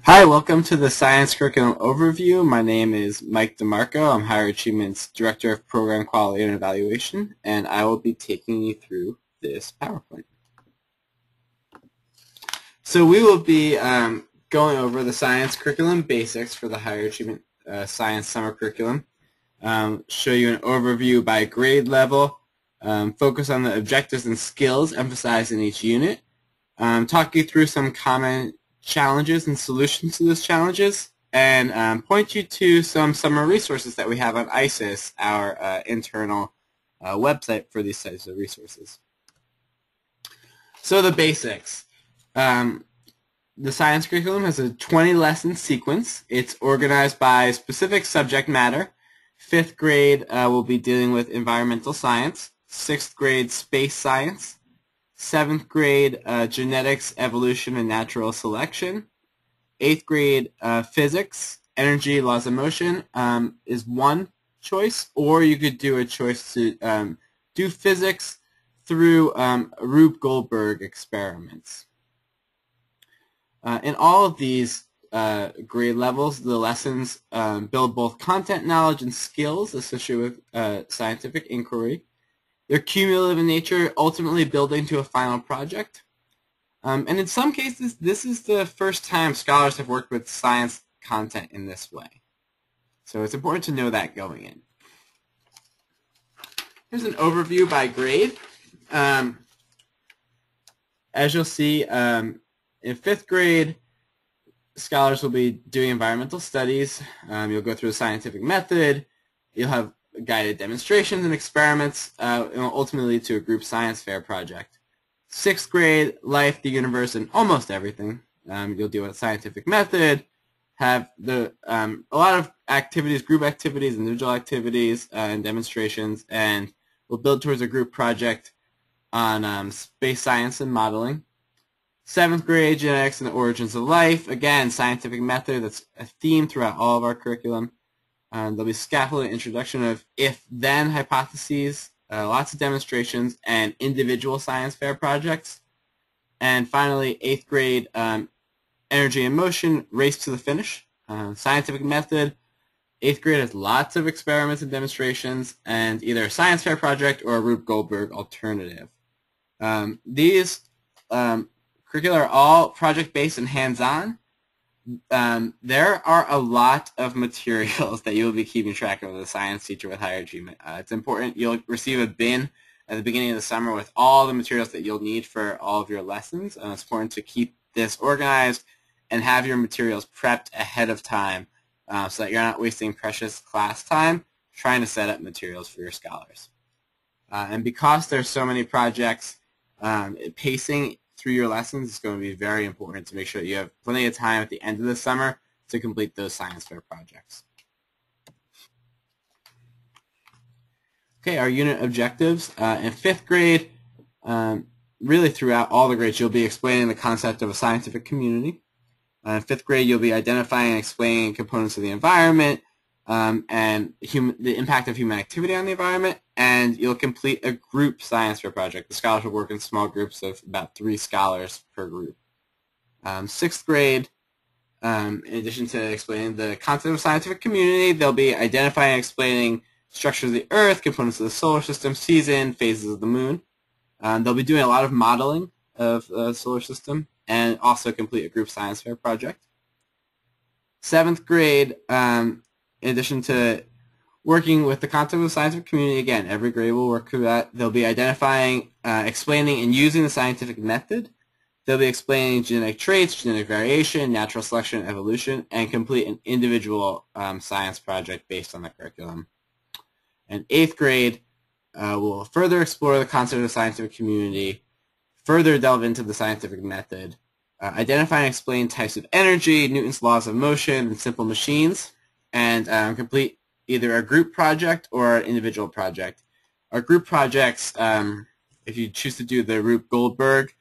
Hi, welcome to the Science Curriculum Overview. My name is Mike DeMarco. I'm Higher Achievement's Director of Program Quality and Evaluation, and I will be taking you through this PowerPoint. So we will be going over the Science Curriculum Basics for the Higher Achievement Science Summer Curriculum, show you an overview by grade level, focus on the objectives and skills emphasized in each unit, talk you through some common challenges and solutions to those challenges, and point you to some summer resources that we have on ISIS, our internal website for these types of resources. So the basics. The science curriculum has a 20-lesson sequence. It's organized by specific subject matter. 5th grade will be dealing with environmental science. 6th grade, space science. 7th grade, genetics, evolution, and natural selection. 8th grade, physics, energy, laws of motion is one choice, or you could do a choice to do physics through Rube Goldberg experiments. In all of these grade levels, the lessons build both content knowledge and skills associated with scientific inquiry. They're cumulative in nature, ultimately building to a final project. And in some cases, this is the first time scholars have worked with science content in this way. So it's important to know that going in. Here's an overview by grade. As you'll see, in 5th grade, scholars will be doing environmental studies. You'll go through a scientific method. You'll have guided demonstrations and experiments, ultimately lead to a group science fair project. 6th grade, life, the universe, and almost everything. You'll deal with scientific method, have a lot of activities, group activities, individual activities, and demonstrations, and we'll build towards a group project on space science and modeling. 7th grade, genetics and the origins of life. Again, scientific method, that's a theme throughout all of our curriculum. There'll be scaffolding introduction of if-then hypotheses, lots of demonstrations, and individual science fair projects. And finally, 8th grade, energy and motion, race to the finish. Scientific method, 8th grade has lots of experiments and demonstrations, and either a science fair project or a Rube Goldberg alternative. These curricula are all project-based and hands-on. There are a lot of materials that you'll be keeping track of as a science teacher with higher achievement. It's important. You'll receive a bin at the beginning of the summer with all the materials that you'll need for all of your lessons. It's important to keep this organized and have your materials prepped ahead of time so that you're not wasting precious class time trying to set up materials for your scholars. And because there's so many projects, pacing through your lessons is going to be very important to make sure that you have plenty of time at the end of the summer to complete those science fair projects. Okay, our unit objectives. In 5th grade, really throughout all the grades, you'll be explaining the concept of a scientific community. In 5th grade, you'll be identifying and explaining components of the environment and the impact of human activity on the environment, and you'll complete a group science fair project. The scholars will work in small groups of about 3 scholars per group. 6th grade, in addition to explaining the concept of scientific community, they'll be identifying and explaining structures of the Earth, components of the solar system, season, phases of the moon. They'll be doing a lot of modeling of the solar system and also complete a group science fair project. 7th grade, in addition to working with the concept of the scientific community, again, every grade will work through that. They'll be identifying, explaining, and using the scientific method. They'll be explaining genetic traits, genetic variation, natural selection, evolution, and complete an individual science project based on the curriculum. And 8th grade will further explore the concept of the scientific community, further delve into the scientific method, identify and explain types of energy, Newton's laws of motion, and simple machines, and complete either a group project or an individual project. Our group projects, if you choose to do the Rube Goldberg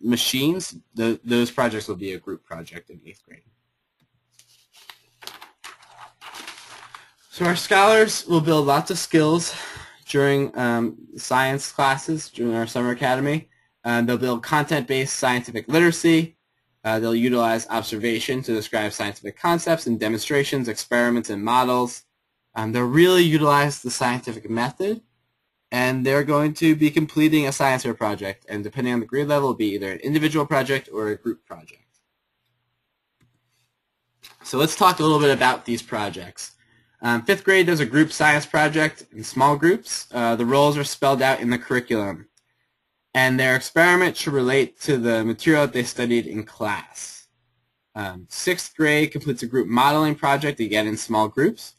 machines, those projects will be a group project in 8th grade. So our scholars will build lots of skills during science classes during our summer academy. They'll build content-based scientific literacy. They'll utilize observation to describe scientific concepts and demonstrations, experiments, and models. They'll really utilize the scientific method, and they're going to be completing a science fair project, and depending on the grade level, it'll be either an individual project or a group project. So let's talk a little bit about these projects. 5th grade does a group science project in small groups. The roles are spelled out in the curriculum, and their experiment should relate to the material that they studied in class. 6th grade completes a group modeling project, again in small groups.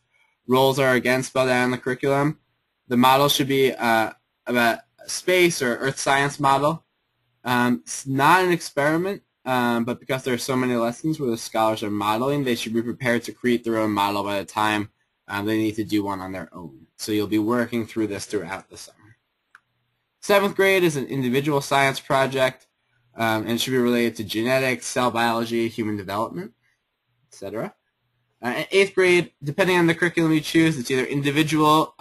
Roles are again spelled out in the curriculum. The model should be about space or earth science model. It's not an experiment, but because there are so many lessons where the scholars are modeling, they should be prepared to create their own model by the time they need to do one on their own. So you'll be working through this throughout the summer. 7th grade is an individual science project, and it should be related to genetics, cell biology, human development, etc. 8th grade, depending on the curriculum you choose, it's either individual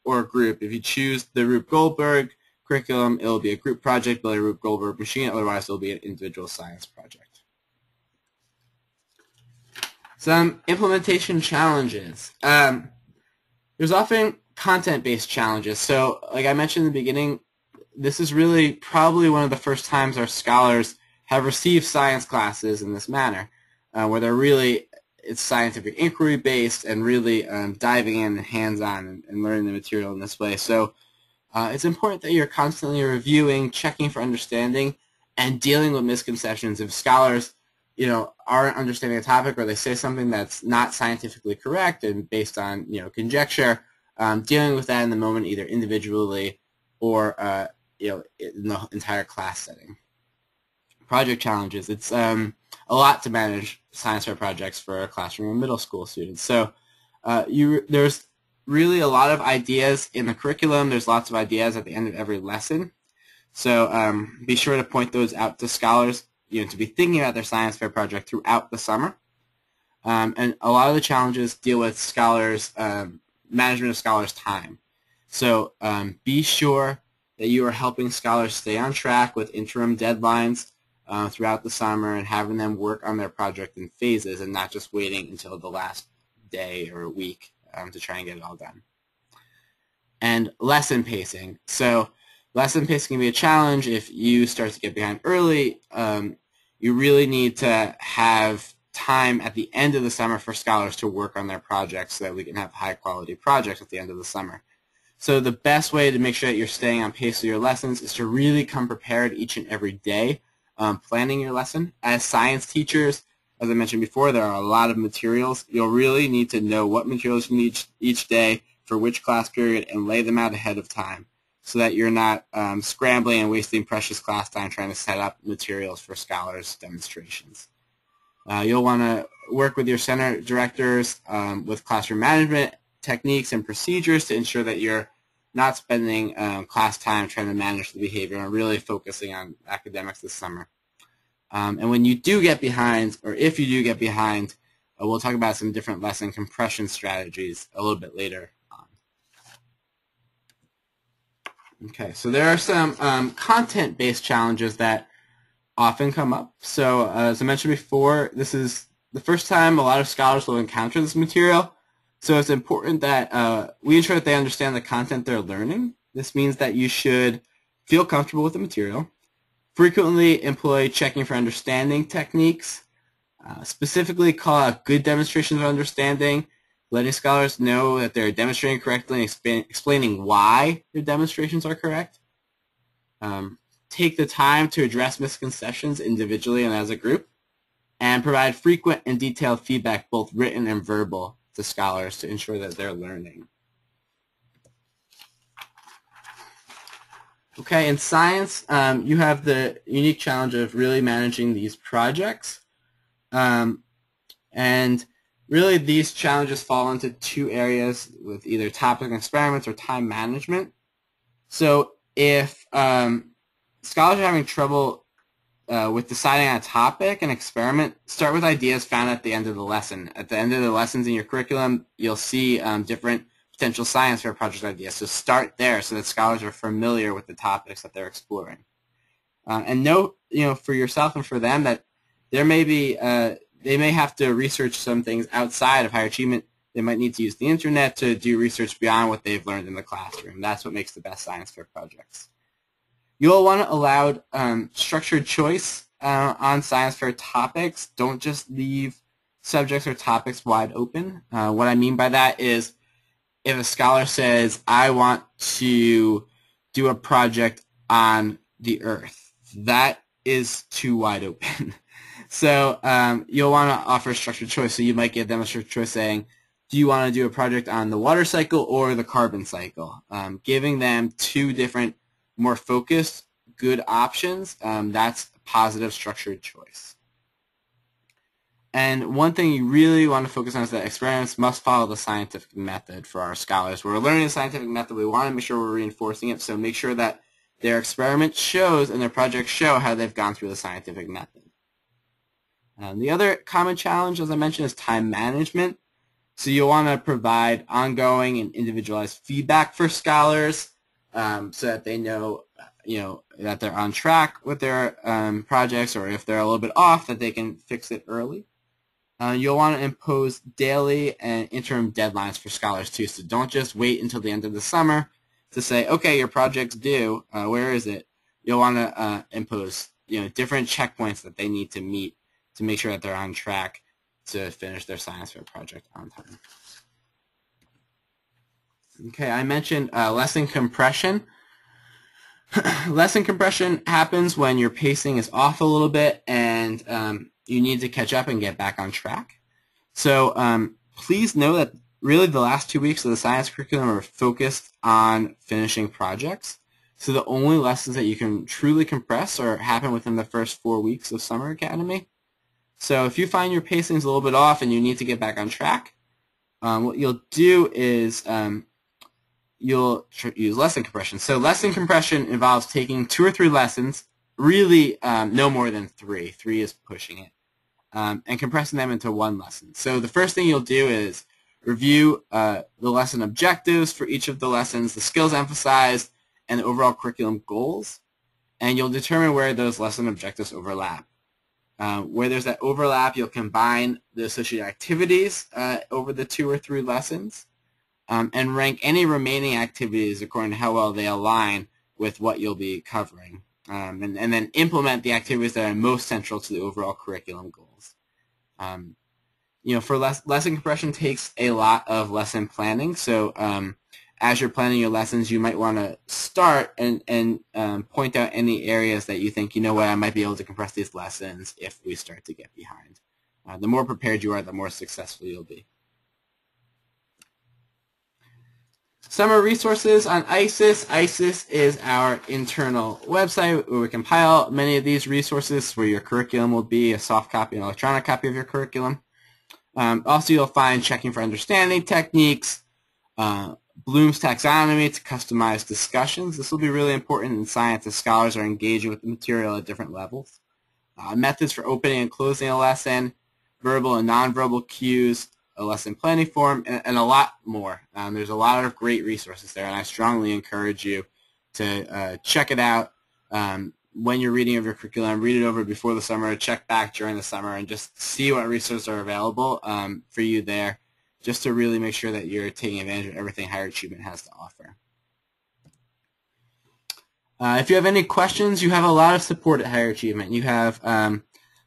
or group. If you choose the Rube Goldberg curriculum, it will be a group project building a Rube Goldberg machine. Otherwise, it will be an individual science project. Some implementation challenges. There's often content-based challenges. So, like I mentioned in the beginning, this is really probably one of the first times our scholars have received science classes in this manner, where they're really, it's scientific inquiry based and really diving in hands-on and learning the material in this way. So it's important that you're constantly reviewing, checking for understanding, and dealing with misconceptions. If scholars, aren't understanding a topic or they say something that's not scientifically correct and based on, conjecture, dealing with that in the moment either individually or, in the entire class setting. Project challenges. It's a lot to manage science fair projects for a classroom of middle school students. So there's really a lot of ideas in the curriculum. There's lots of ideas at the end of every lesson. So be sure to point those out to scholars, to be thinking about their science fair project throughout the summer. And a lot of the challenges deal with scholars, management of scholars' time. So be sure that you are helping scholars stay on track with interim deadlines throughout the summer and having them work on their project in phases and not just waiting until the last day or week to try and get it all done. And lesson pacing. So lesson pacing can be a challenge if you start to get behind early. You really need to have time at the end of the summer for scholars to work on their projects so that we can have high-quality projects at the end of the summer. So the best way to make sure that you're staying on pace with your lessons is to really come prepared each and every day, planning your lesson. As science teachers, as I mentioned before, there are a lot of materials. You'll really need to know what materials you need each day for which class period and lay them out ahead of time so that you're not scrambling and wasting precious class time trying to set up materials for scholars' demonstrations. You'll want to work with your center directors with classroom management techniques and procedures to ensure that you're not spending class time trying to manage the behavior and really focusing on academics this summer. And when you do get behind, or if you do get behind, we'll talk about some different lesson compression strategies a little bit later on. Okay, so there are some content-based challenges that often come up. So as I mentioned before, this is the first time a lot of scholars will encounter this material. So it's important that we ensure that they understand the content they're learning. This means that you should feel comfortable with the material, frequently employ checking for understanding techniques, specifically call out good demonstrations of understanding, letting scholars know that they're demonstrating correctly and explaining why their demonstrations are correct. Take the time to address misconceptions individually and as a group, and provide frequent and detailed feedback, both written and verbal, to scholars to ensure that they're learning. Okay, in science, you have the unique challenge of really managing these projects. And really these challenges fall into two areas with either topic experiments or time management. So if scholars are having trouble with deciding on a topic and experiment, start with ideas found at the end of the lesson. At the end of the lessons in your curriculum, you'll see different potential science fair project ideas. So start there so that scholars are familiar with the topics that they're exploring. And note, for yourself and for them that they may have to research some things outside of higher achievement. They might need to use the internet to do research beyond what they've learned in the classroom. That's what makes the best science fair projects. You'll want to allow structured choice on science fair topics. Don't just leave subjects or topics wide open. What I mean by that is if a scholar says, I want to do a project on the Earth, that is too wide open. So you'll want to offer structured choice. So you might give them a structured choice saying, do you want to do a project on the water cycle or the carbon cycle? Giving them two different, more focused, good options, that's a positive structured choice. And one thing you really want to focus on is that experiments must follow the scientific method for our scholars. We're learning the scientific method. We want to make sure we're reinforcing it, so make sure that their experiment shows and their projects show how they've gone through the scientific method. The other common challenge, as I mentioned, is time management. So you'll want to provide ongoing and individualized feedback for scholars so that they know, that they're on track with their projects, or if they're a little bit off, that they can fix it early. You'll want to impose daily and interim deadlines for scholars too. So don't just wait until the end of the summer to say, okay, your project's due. Where is it? You'll want to impose, different checkpoints that they need to meet to make sure that they're on track to finish their science fair project on time. Okay, I mentioned lesson compression. Lesson compression happens when your pacing is off a little bit and you need to catch up and get back on track. So please know that really the last 2 weeks of the science curriculum are focused on finishing projects. So the only lessons that you can truly compress happen within the first 4 weeks of Summer Academy. So if you find your pacing is a little bit off and you need to get back on track, what you'll do is you'll use lesson compression. So lesson compression involves taking 2 or 3 lessons, really no more than 3. 3 is pushing it, and compressing them into one lesson. So the first thing you'll do is review the lesson objectives for each of the lessons, the skills emphasized, and the overall curriculum goals, and you'll determine where those lesson objectives overlap. Where there's that overlap, you'll combine the associated activities over the 2 or 3 lessons and rank any remaining activities according to how well they align with what you'll be covering. And then implement the activities that are most central to the overall curriculum goals. For lesson compression takes a lot of lesson planning. So as you're planning your lessons, you might want to start and point out any areas that you think, I might be able to compress these lessons if we start to get behind. The more prepared you are, the more successful you'll be. Summer resources on ISIS. ISIS is our internal website where we compile many of these resources where your curriculum will be, a soft copy and electronic copy of your curriculum. Also, you'll find checking for understanding techniques, Bloom's taxonomy to customize discussions. This will be really important in science as scholars are engaging with the material at different levels. Methods for opening and closing a lesson, verbal and nonverbal cues, a lesson planning form, and a lot more. There's a lot of great resources there, and I strongly encourage you to check it out when you're reading over your curriculum. Read it over before the summer, check back during the summer, and just see what resources are available for you there, just to really make sure that you're taking advantage of everything higher achievement has to offer. If you have any questions, you have a lot of support at Higher Achievement. You have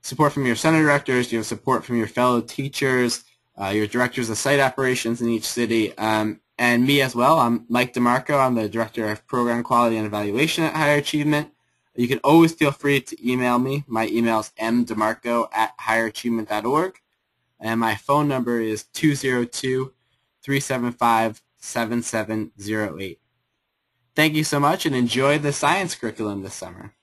support from your center directors, you have support from your fellow teachers, your directors of site operations in each city, and me as well. I'm Mike DeMarco. I'm the Director of Program Quality and Evaluation at Higher Achievement. You can always feel free to email me. My email is mdemarco@higherachievement.org, and my phone number is 202-375-7708. Thank you so much, and enjoy the science curriculum this summer.